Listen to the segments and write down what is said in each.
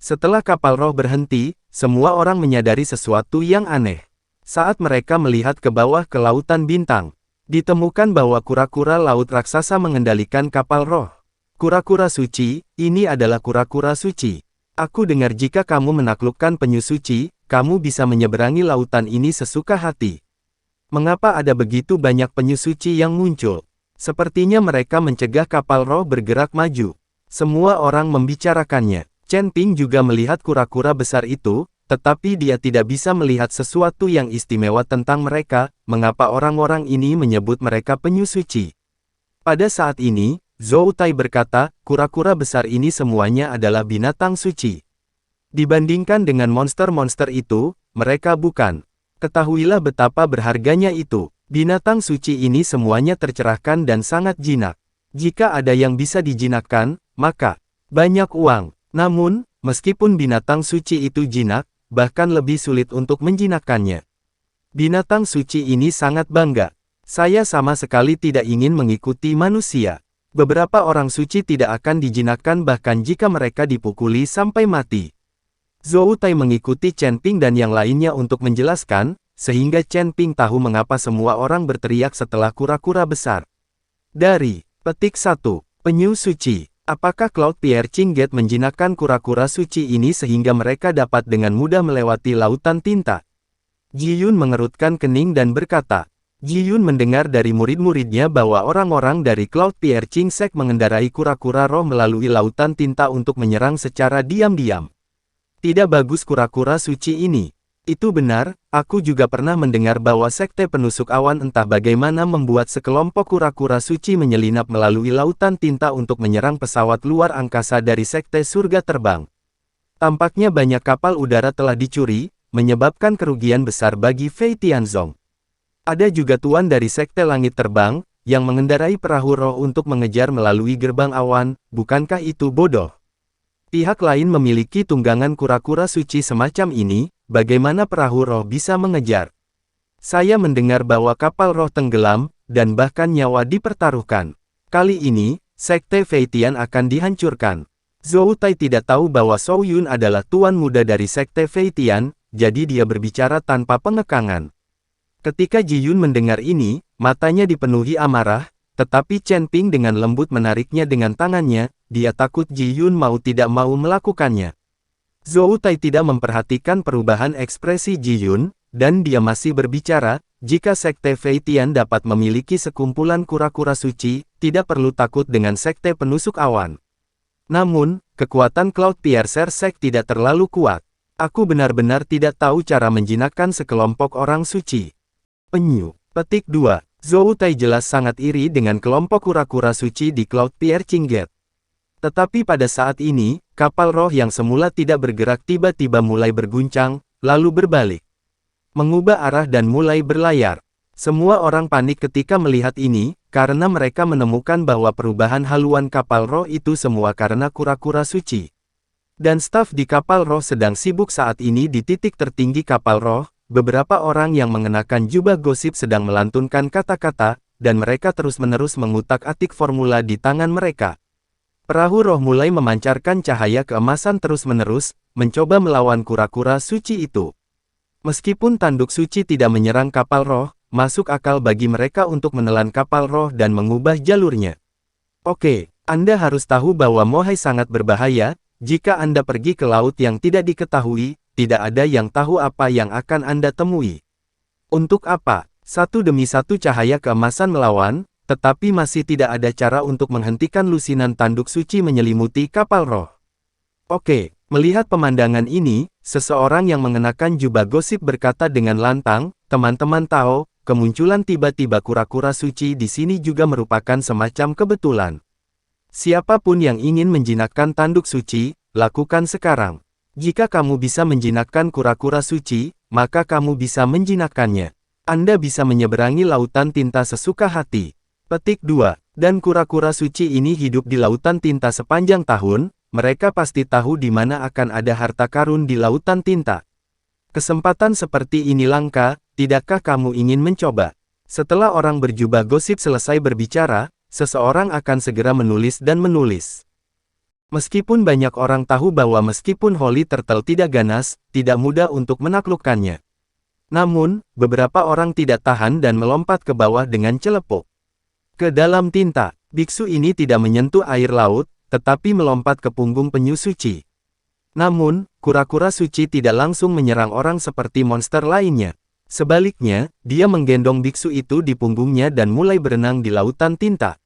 Setelah kapal roh berhenti, semua orang menyadari sesuatu yang aneh. Saat mereka melihat ke bawah ke lautan bintang, ditemukan bahwa kura-kura laut raksasa mengendalikan kapal roh. Kura-kura suci, ini adalah kura-kura suci. Aku dengar jika kamu menaklukkan penyu suci, kamu bisa menyeberangi lautan ini sesuka hati. Mengapa ada begitu banyak penyu suci yang muncul? Sepertinya mereka mencegah kapal roh bergerak maju. Semua orang membicarakannya. Chen Ping juga melihat kura-kura besar itu, tetapi dia tidak bisa melihat sesuatu yang istimewa tentang mereka. Mengapa orang-orang ini menyebut mereka penyu suci? Pada saat ini, Zhou Tai berkata, kura-kura besar ini semuanya adalah binatang suci. Dibandingkan dengan monster-monster itu, mereka bukan. Ketahuilah betapa berharganya itu. Binatang suci ini semuanya tercerahkan dan sangat jinak. Jika ada yang bisa dijinakkan, maka banyak uang. Namun, meskipun binatang suci itu jinak, bahkan lebih sulit untuk menjinakkannya. Binatang suci ini sangat bangga. Saya sama sekali tidak ingin mengikuti manusia. Beberapa orang suci tidak akan dijinakkan bahkan jika mereka dipukuli sampai mati. Zhou Tai mengikuti Chen Ping dan yang lainnya untuk menjelaskan, sehingga Chen Ping tahu mengapa semua orang berteriak setelah kura-kura besar. Dari petik 1. Penyu suci. Apakah Cloud Piercing Gate menjinakkan kura-kura suci ini sehingga mereka dapat dengan mudah melewati lautan tinta? Ji Yun mengerutkan kening dan berkata, Ji Yun mendengar dari murid-muridnya bahwa orang-orang dari Cloud Piercing Sect mengendarai kura-kura roh melalui lautan tinta untuk menyerang secara diam-diam. Tidak bagus kura-kura suci ini. Itu benar, aku juga pernah mendengar bahwa Sekte Penusuk Awan entah bagaimana membuat sekelompok kura-kura suci menyelinap melalui lautan tinta untuk menyerang pesawat luar angkasa dari Sekte Surga Terbang. Tampaknya banyak kapal udara telah dicuri, menyebabkan kerugian besar bagi Fei Tianzong. Ada juga tuan dari Sekte Langit Terbang, yang mengendarai perahu roh untuk mengejar melalui gerbang awan, bukankah itu bodoh? Pihak lain memiliki tunggangan kura-kura suci semacam ini, bagaimana perahu roh bisa mengejar? Saya mendengar bahwa kapal roh tenggelam, dan bahkan nyawa dipertaruhkan. Kali ini, Sekte Fei Tian akan dihancurkan. Zhou Tai tidak tahu bahwa Zhou Yun adalah tuan muda dari Sekte Fei Tian, jadi dia berbicara tanpa pengekangan. Ketika Ji Yun mendengar ini, matanya dipenuhi amarah, tetapi Chen Ping dengan lembut menariknya dengan tangannya, dia takut Ji Yun mau tidak mau melakukannya. Zhou Tai tidak memperhatikan perubahan ekspresi Ji Yun, dan dia masih berbicara, jika Sekte Fei Tian dapat memiliki sekumpulan kura-kura suci, tidak perlu takut dengan Sekte Penusuk Awan. Namun, kekuatan Cloud Piercer Sect tidak terlalu kuat. Aku benar-benar tidak tahu cara menjinakkan sekelompok orang suci. Penyu. Petik 2. Zhou Tai jelas sangat iri dengan kelompok kura-kura suci di Cloud Piercing Gate. Tetapi pada saat ini, kapal roh yang semula tidak bergerak tiba-tiba mulai berguncang, lalu berbalik. Mengubah arah dan mulai berlayar. Semua orang panik ketika melihat ini, karena mereka menemukan bahwa perubahan haluan kapal roh itu semua karena kura-kura suci. Dan staf di kapal roh sedang sibuk saat ini di titik tertinggi kapal roh. Beberapa orang yang mengenakan jubah gosip sedang melantunkan kata-kata, dan mereka terus-menerus mengutak-atik formula di tangan mereka. Perahu roh mulai memancarkan cahaya keemasan terus-menerus, mencoba melawan kura-kura suci itu. Meskipun tanduk suci tidak menyerang kapal roh, masuk akal bagi mereka untuk menelan kapal roh dan mengubah jalurnya. Oke, Anda harus tahu bahwa Mohai sangat berbahaya, jika Anda pergi ke laut yang tidak diketahui, tidak ada yang tahu apa yang akan Anda temui. Untuk apa? Satu demi satu cahaya keemasan melawan, tetapi masih tidak ada cara untuk menghentikan lusinan tanduk suci menyelimuti kapal roh. Oke, melihat pemandangan ini, seseorang yang mengenakan jubah gosip berkata dengan lantang, teman-teman tahu, kemunculan tiba-tiba kura-kura suci di sini juga merupakan semacam kebetulan. Siapapun yang ingin menjinakkan tanduk suci, lakukan sekarang. Jika kamu bisa menjinakkan kura-kura suci, maka kamu bisa menjinakkannya. Anda bisa menyeberangi lautan tinta sesuka hati. Petik 2. Dan kura-kura suci ini hidup di lautan tinta sepanjang tahun, mereka pasti tahu di mana akan ada harta karun di lautan tinta. Kesempatan seperti ini langka, tidakkah kamu ingin mencoba? Setelah orang berjubah gosip selesai berbicara, seseorang akan segera menulis dan menulis. Meskipun banyak orang tahu bahwa meskipun Holy Turtle tidak ganas, tidak mudah untuk menaklukkannya. Namun, beberapa orang tidak tahan dan melompat ke bawah dengan celepuk. Ke dalam tinta, biksu ini tidak menyentuh air laut, tetapi melompat ke punggung penyu suci. Namun, kura-kura suci tidak langsung menyerang orang seperti monster lainnya. Sebaliknya, dia menggendong biksu itu di punggungnya dan mulai berenang di lautan tinta.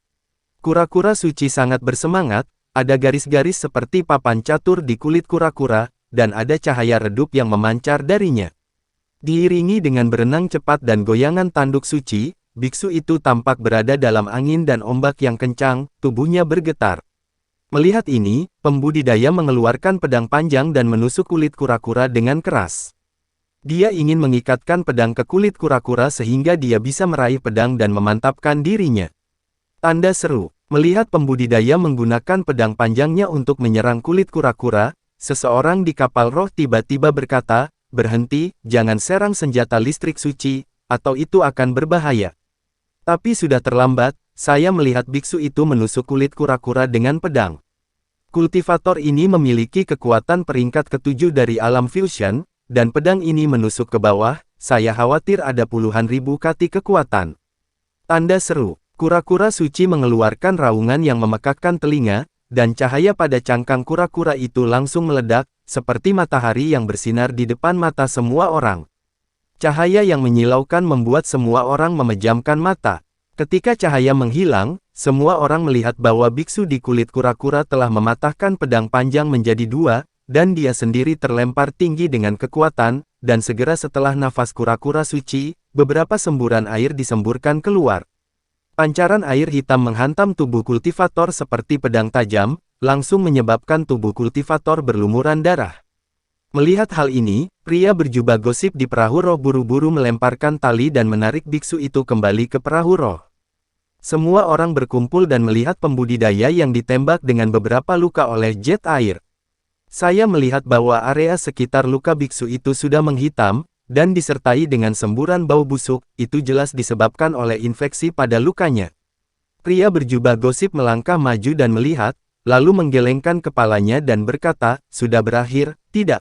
Kura-kura suci sangat bersemangat, ada garis-garis seperti papan catur di kulit kura-kura, dan ada cahaya redup yang memancar darinya. Diiringi dengan berenang cepat dan goyangan tanduk suci, biksu itu tampak berada dalam angin dan ombak yang kencang, tubuhnya bergetar. Melihat ini, pembudidaya mengeluarkan pedang panjang dan menusuk kulit kura-kura dengan keras. Dia ingin mengikatkan pedang ke kulit kura-kura sehingga dia bisa meraih pedang dan memantapkan dirinya. Tanda seru. Melihat pembudidaya menggunakan pedang panjangnya untuk menyerang kulit kura-kura, seseorang di kapal roh tiba-tiba berkata, "Berhenti, jangan serang senjata listrik suci, atau itu akan berbahaya." Tapi sudah terlambat, saya melihat biksu itu menusuk kulit kura-kura dengan pedang. Kultivator ini memiliki kekuatan peringkat ke-7 dari alam fusion, dan pedang ini menusuk ke bawah, saya khawatir ada puluhan ribu kati kekuatan. Tanda seru. Kura-kura suci mengeluarkan raungan yang memekakkan telinga, dan cahaya pada cangkang kura-kura itu langsung meledak, seperti matahari yang bersinar di depan mata semua orang. Cahaya yang menyilaukan membuat semua orang memejamkan mata. Ketika cahaya menghilang, semua orang melihat bahwa biksu di kulit kura-kura telah mematahkan pedang panjang menjadi dua, dan dia sendiri terlempar tinggi dengan kekuatan, dan segera setelah nafas kura-kura suci, beberapa semburan air disemburkan keluar. Pancaran air hitam menghantam tubuh kultivator seperti pedang tajam, langsung menyebabkan tubuh kultivator berlumuran darah. Melihat hal ini, pria berjubah gosip di perahu roh buru-buru melemparkan tali dan menarik biksu itu kembali ke perahu roh. Semua orang berkumpul dan melihat pembudidaya yang ditembak dengan beberapa luka oleh jet air. Saya melihat bahwa area sekitar luka biksu itu sudah menghitam, dan disertai dengan semburan bau busuk, itu jelas disebabkan oleh infeksi pada lukanya. Pria berjubah gosip melangkah maju dan melihat, lalu menggelengkan kepalanya dan berkata, "Sudah berakhir, tidak?"